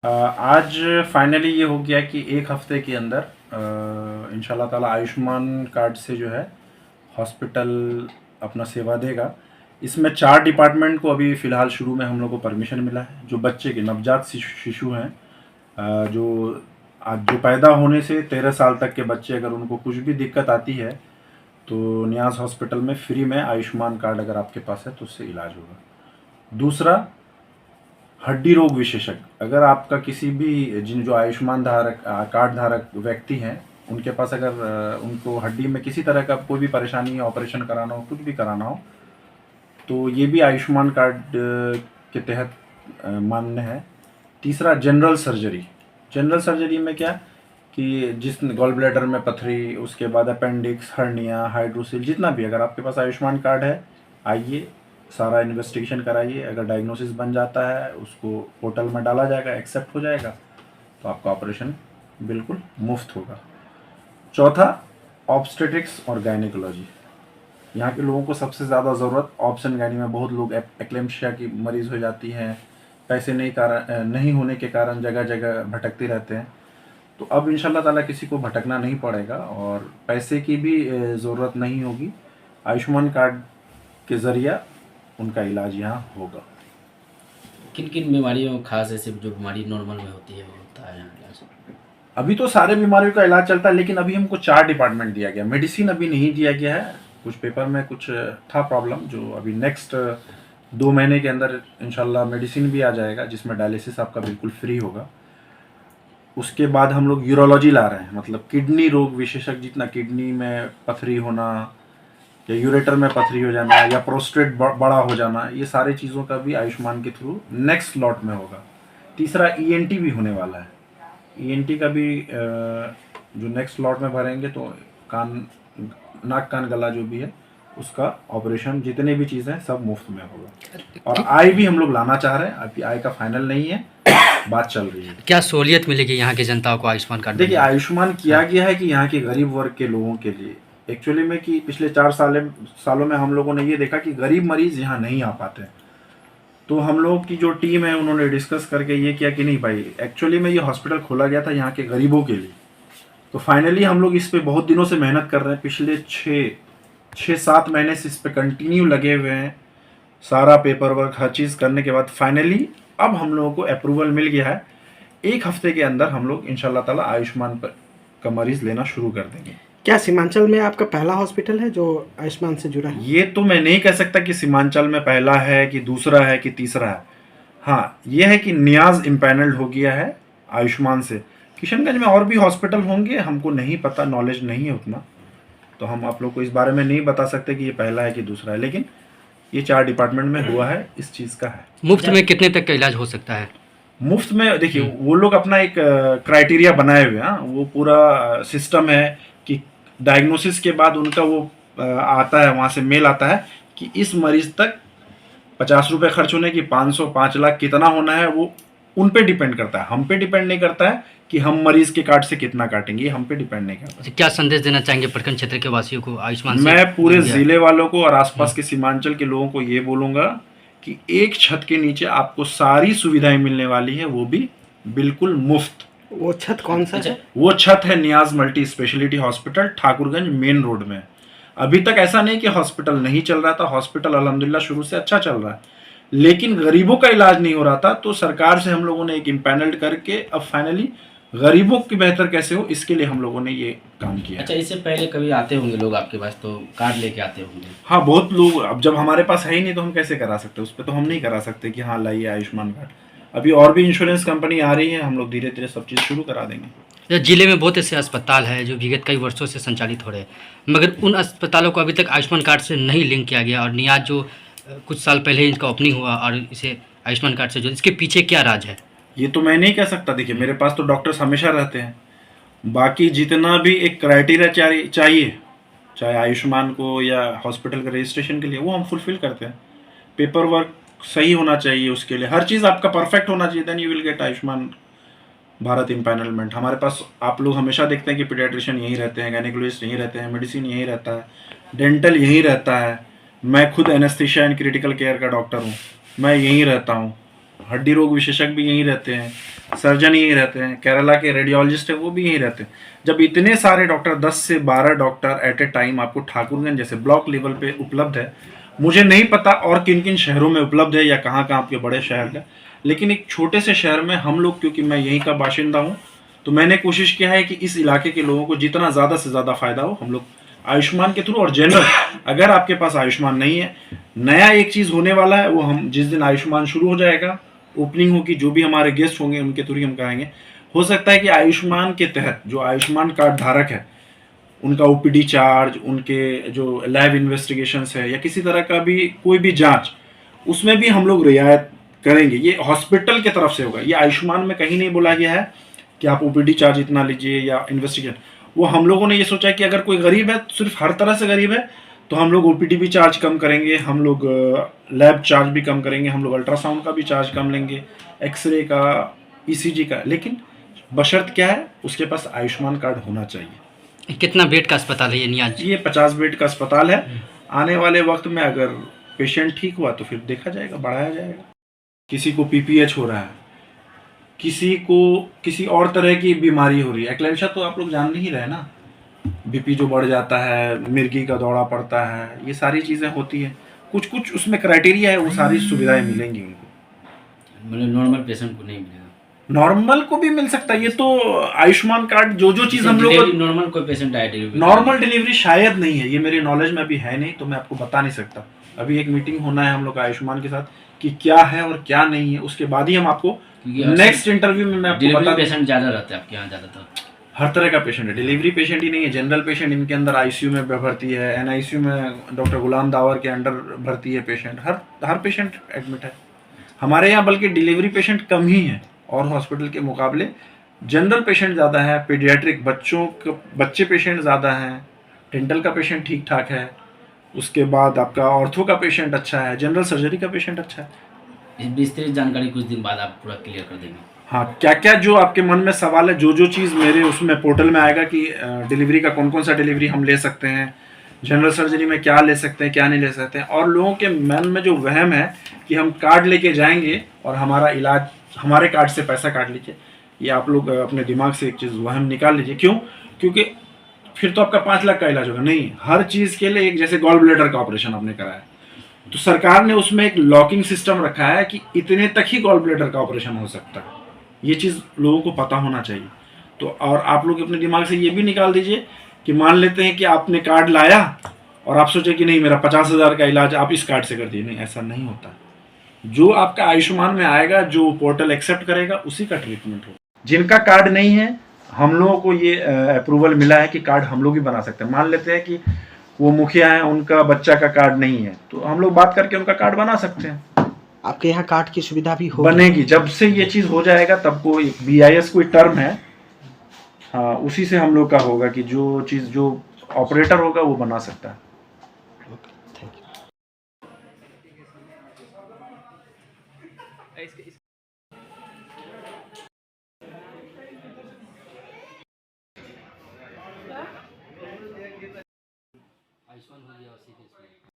आज फाइनली ये हो गया कि एक हफ्ते के अंदर इंशाल्लाह ताला आयुष्मान कार्ड से जो है हॉस्पिटल अपना सेवा देगा। इसमें 4 डिपार्टमेंट को अभी फ़िलहाल शुरू में हम लोग को परमिशन मिला है। जो बच्चे के नवजात शिशु हैं, जो आज जो पैदा होने से 13 साल तक के बच्चे, अगर उनको कुछ भी दिक्कत आती है तो नियाज़ हॉस्पिटल में फ्री में आयुष्मान कार्ड अगर आपके पास है तो उससे इलाज होगा। दूसरा, हड्डी रोग विशेषज्ञ, अगर आपका किसी भी जो आयुष्मान धारक कार्ड धारक व्यक्ति हैं, उनके पास अगर उनको हड्डी में किसी तरह का कोई भी परेशानी है, ऑपरेशन कराना हो, कुछ भी कराना हो, तो ये भी आयुष्मान कार्ड के तहत मान्य है। तीसरा, जनरल सर्जरी। जनरल सर्जरी में क्या कि जिस गॉल ब्लैडर में पथरी, उसके बाद अपेंडिक्स, हर्निया, हाइड्रोसिल, जितना भी, अगर आपके पास आयुष्मान कार्ड है, आइए, सारा इन्वेस्टिगेशन कराइए। अगर डायग्नोसिस बन जाता है, उसको पोर्टल में डाला जाएगा, एक्सेप्ट हो जाएगा, तो आपका ऑपरेशन बिल्कुल मुफ्त होगा। चौथा, ऑब्स्टेट्रिक्स और गायनेकोलॉजी। यहाँ के लोगों को सबसे ज़्यादा ज़रूरत ऑप्शन गायनी में, बहुत लोग एक्लेम्शिया की मरीज़ हो जाती हैं, पैसे नहीं होने के कारण जगह जगह भटकते रहते हैं। तो अब इंशाल्लाह ताला किसी को भटकना नहीं पड़ेगा और पैसे की भी ज़रूरत नहीं होगी। आयुष्मान कार्ड के ज़रिया उनका इलाज यहाँ होगा। किन किन बीमारियों खास ऐसे जो बीमारी नॉर्मल में होती है वो होता है यहाँ इलाज? अभी तो सारे बीमारियों का इलाज चलता है, लेकिन अभी हमको 4 डिपार्टमेंट दिया गया। मेडिसिन अभी नहीं दिया गया है, कुछ पेपर में कुछ था प्रॉब्लम, जो अभी नेक्स्ट 2 महीने के अंदर इंशाल्लाह मेडिसिन भी आ जाएगा, जिसमें डायलिसिस आपका बिल्कुल फ्री होगा। उसके बाद हम लोग यूरोलॉजी ला रहे हैं, मतलब किडनी रोग विशेषज्ञ, जितना किडनी में पथरी होना या यूरेटर में पथरी हो जाना या प्रोस्टेट बड़ा हो जाना, ये सारी चीज़ों का भी आयुष्मान के थ्रू नेक्स्ट लॉट में होगा। तीसरा, ईएनटी भी होने वाला है। ईएनटी का भी जो नेक्स्ट लॉट में भरेंगे तो कान, नाक, कान, गला जो भी है उसका ऑपरेशन, जितने भी चीज़ें हैं सब मुफ्त में होगा। और आई भी हम लोग लाना चाह रहे हैं, अभी आई का फाइनल नहीं है, बात चल रही है। क्या सहूलियत मिलेगी यहाँ की जनता को आयुष्मान कार्ड? देखिए, आयुष्मान किया गया है कि यहाँ के गरीब वर्ग के लोगों के लिए एक्चुअली में, कि पिछले 4 सालों में हम लोगों ने ये देखा कि गरीब मरीज यहाँ नहीं आ पाते। तो हम लोग की जो टीम है, उन्होंने डिस्कस करके ये किया कि नहीं भाई, एक्चुअली में ये हॉस्पिटल खोला गया था यहाँ के गरीबों के लिए। तो फाइनली हम लोग इस पे बहुत दिनों से मेहनत कर रहे हैं, पिछले 6-7 महीने से इस पे कंटिन्यू लगे हुए हैं। सारा पेपर वर्क, हर चीज़ करने के बाद फाइनली अब हम लोगों को अप्रूवल मिल गया है। एक हफ्ते के अंदर हम लोग इंशाल्लाह ताला आयुष्मान का मरीज लेना शुरू कर देंगे। क्या सीमांचल में आपका पहला हॉस्पिटल है जो आयुष्मान से जुड़ा है? ये तो मैं नहीं कह सकता कि सीमांचल में पहला है कि दूसरा है कि तीसरा है। हाँ, ये है कि नियाज इम्पैनल्ड हो गया है आयुष्मान से। किशनगंज में और भी हॉस्पिटल होंगे, हमको नहीं पता, नॉलेज नहीं है उतना, तो हम आप लोग को इस बारे में नहीं बता सकते कि ये पहला है कि दूसरा है, लेकिन ये 4 डिपार्टमेंट में हुआ है, इस चीज़ का है। मुफ्त में कितने तक का इलाज हो सकता है? मुफ्त में देखिए, वो लोग अपना एक क्राइटेरिया बनाए हुए हैं, वो पूरा सिस्टम है कि डायग्नोसिस के बाद उनका वो आता है, वहाँ से मेल आता है कि इस मरीज तक 50 रुपये खर्च होने की, 500, 5 लाख कितना होना है, वो उन पे डिपेंड करता है, हम पे डिपेंड नहीं करता है कि हम मरीज के कार्ड से कितना काटेंगे, ये हम पे डिपेंड नहीं करता। क्या संदेश देना चाहेंगे प्रखंड क्षेत्र के वासियों को आयुष्मान से? मैं पूरे जिले वालों को और आसपास के सीमांचल के लोगों को ये बोलूँगा कि एक छत के नीचे आपको सारी सुविधाएं मिलने वाली है, वो भी बिल्कुल मुफ्त। वो छत कौन सा है? वो छत है Niyaz multi speciality hospital, Thakurganj main road में। अभी तक ऐसा नहीं कि हॉस्पिटल नहीं चल रहा था, हॉस्पिटल अल्हम्दुलिल्लाह शुरू से अच्छा चल रहा है, लेकिन गरीबों का इलाज नहीं हो रहा था। तो सरकार से हम लोगों ने एक इम्पैनल्ड करके अब फाइनली गरीबों की बेहतर कैसे हो, इसके लिए हम लोगों ने ये काम किया। अच्छा, इससे पहले कभी आते होंगे लोग आपके पास, तो कार्ड लेके आते होंगे? हाँ, बहुत लोग। अब जब हमारे पास है ही नहीं तो हम कैसे करा सकते, उस पर तो हम नहीं करा सकते कि हाँ लाइए आयुष्मान कार्ड। अभी और भी इंश्योरेंस कंपनी आ रही है, हम लोग धीरे धीरे सब चीज़ शुरू करा देंगे। जिले में बहुत ऐसे अस्पताल है जो विगत कई वर्षों से संचालित हो रहे हैं, मगर उन अस्पतालों को अभी तक आयुष्मान कार्ड से नहीं लिंक किया गया, और नियाज जो कुछ साल पहले इनका ओपनिंग हुआ और इसे आयुष्मान कार्ड से जो, इसके पीछे क्या राज है? ये तो मैं नहीं कह सकता। देखिए, मेरे पास तो डॉक्टर्स हमेशा रहते हैं, बाकी जितना भी एक क्राइटेरिया चाहिए, चाहे आयुष्मान को या हॉस्पिटल के रजिस्ट्रेशन के लिए, वो हम फुलफिल करते हैं। पेपर वर्क सही होना चाहिए, उसके लिए हर चीज़ आपका परफेक्ट होना चाहिए, then you will get Ayushman Bharat empanelment. हमारे पास आप लोग हमेशा देखते हैं कि पीडियाट्रिशियन यहीं रहते हैं, गायनेकोलॉजिस्ट यहीं रहते हैं, मेडिसिन यहीं रहता है, डेंटल यहीं रहता है। मैं खुद एनेस्थीसिया एंड क्रिटिकल केयर का डॉक्टर हूँ, मैं यहीं रहता हूँ। हड्डी रोग विशेषज्ञ भी यहीं रहते हैं, सर्जन यहीं रहते हैं, केरला के रेडियोलॉजिस्ट है वो भी यहीं रहते हैं। जब इतने सारे डॉक्टर 10 से 12 डॉक्टर एट ए टाइम आपको ठाकुरगंज जैसे ब्लॉक लेवल पे उपलब्ध है, मुझे नहीं पता और किन किन शहरों में उपलब्ध है या कहाँ कहाँ आपके बड़े शहर का, लेकिन एक छोटे से शहर में हम लोग, क्योंकि मैं यहीं का बाशिंदा हूँ, तो मैंने कोशिश किया है कि इस इलाके के लोगों को जितना ज़्यादा से ज़्यादा फायदा हो हम लोग आयुष्मान के थ्रू। और जनरल अगर आपके पास आयुष्मान नहीं है, नया एक चीज़ होने वाला है, वो हम जिस दिन आयुष्मान शुरू हो जाएगा, ओपनिंग होगी, जो भी हमारे गेस्ट होंगे उनके थ्रू हम कराएंगे। हो सकता है कि आयुष्मान के तहत जो आयुष्मान कार्ड धारक है उनका ओपीडी चार्ज, उनके जो लैब इन्वेस्टिगेशंस है या किसी तरह का भी कोई भी जांच, उसमें भी हम लोग रियायत करेंगे। ये हॉस्पिटल की तरफ से होगा, ये आयुष्मान में कहीं नहीं बोला गया है कि आप ओपीडी चार्ज इतना लीजिए या इन्वेस्टिगेशन। वो हम लोगों ने ये सोचा है कि अगर कोई गरीब है, सिर्फ हर तरह से गरीब है, तो हम लोग ओपीडी भी चार्ज कम करेंगे, हम लोग लैब चार्ज भी कम करेंगे, हम लोग अल्ट्रासाउंड का भी चार्ज कम लेंगे, एक्सरे का, ईसीजी का, लेकिन बशर्त क्या है, उसके पास आयुष्मान कार्ड होना चाहिए। कितना बेड का अस्पताल है ये नियाज? ये 50 बेड का अस्पताल है। आने वाले वक्त में अगर पेशेंट ठीक हुआ तो फिर देखा जाएगा, बढ़ाया जाएगा। किसी को पीपीएच हो रहा है, किसी को किसी और तरह की बीमारी हो रही है, एक्लेम्शिया तो आप लोग जान नहीं रहे ना, बीपी जो बढ़ जाता है, मिर्गी का दौरा पड़ता है, ये सारी चीज़ें होती हैं। कुछ कुछ उसमें क्राइटेरिया है, वो सारी सुविधाएं मिलेंगी उनको। मतलब नॉर्मल पेशेंट को नहीं मिलेगा? नॉर्मल को भी मिल सकता है, ये तो आयुष्मान कार्ड जो जो चीज़ हम लोग, नॉर्मल कोई पेशेंट आए डिलीवरी? नॉर्मल डिलीवरी शायद नहीं है, ये मेरी नॉलेज में अभी है नहीं, तो मैं आपको बता नहीं सकता। अभी एक मीटिंग होना है हम लोग का आयुष्मान के साथ कि क्या है और क्या नहीं है, उसके बाद ही हम आपको नेक्स्ट इंटरव्यू में मैं आपको बता। पेशेंट ज़्यादा रहते हैं आपके यहाँ ज़्यादातर? हर तरह का पेशेंट है, डिलीवरी पेशेंट ही नहीं है, जनरल पेशेंट इनके अंदर आईसीयू में भर्ती है, एनआईसीयू में डॉक्टर गुलाम दावर के अंडर भर्ती है पेशेंट, हर पेशेंट एडमिट है हमारे यहाँ। बल्कि डिलीवरी पेशेंट कम ही है और हॉस्पिटल के मुकाबले जनरल पेशेंट ज़्यादा है, पीडियाट्रिक बच्चे पेशेंट ज़्यादा हैं, डेंटल का पेशेंट ठीक ठाक है, उसके बाद आपका ऑर्थो का पेशेंट अच्छा है, जनरल सर्जरी का पेशेंट अच्छा है। इस विस्तृत जानकारी कुछ दिन बाद आप पूरा क्लियर कर देंगे? हाँ, क्या क्या जो आपके मन में सवाल है, जो जो चीज़ मेरे उसमें पोर्टल में आएगा कि डिलीवरी का कौन कौन सा डिलीवरी हम ले सकते हैं, जनरल सर्जरी में क्या ले सकते हैं क्या नहीं ले सकते हैं, और लोगों के मन में जो वहम है कि हम कार्ड लेके जाएंगे और हमारा इलाज हमारे कार्ड से पैसा काट लीजिए, ये आप लोग अपने दिमाग से एक चीज़ वहम निकाल लीजिए। क्यों? क्योंकि फिर तो आपका 5 लाख का इलाज होगा नहीं, हर चीज़ के लिए एक, जैसे गॉल ब्लैडर का ऑपरेशन आपने कराया तो सरकार ने उसमें एक लॉकिंग सिस्टम रखा है कि इतने तक ही गॉल ब्लैडर का ऑपरेशन हो सकता है। ये चीज़ लोगों को पता होना चाहिए। तो और आप लोग अपने दिमाग से ये भी निकाल दीजिए कि मान लेते हैं कि आपने कार्ड लाया और आप सोचे कि नहीं मेरा 50,000 का इलाज आप इस कार्ड से कर दिए, नहीं, ऐसा नहीं होता। जो आपका आयुष्मान में आएगा, जो पोर्टल एक्सेप्ट करेगा, उसी का ट्रीटमेंट होगा। जिनका कार्ड नहीं है, हम लोगों को ये अप्रूवल मिला है कि कार्ड हम लोग ही बना सकते हैं। मान लेते हैं कि वो मुखिया हैं, उनका बच्चा का कार्ड नहीं है, तो हम लोग बात करके उनका कार्ड बना सकते हैं। आपके यहाँ कार्ड की सुविधा भी हो बनेगी, जब से ये चीज़ हो जाएगा तब को BIS कोई टर्म है, हाँ, उसी से हम लोग का होगा कि जो चीज़ जो ऑपरेटर होगा वो बना सकता है। Thank you. आयुष्मान हो गया उसी के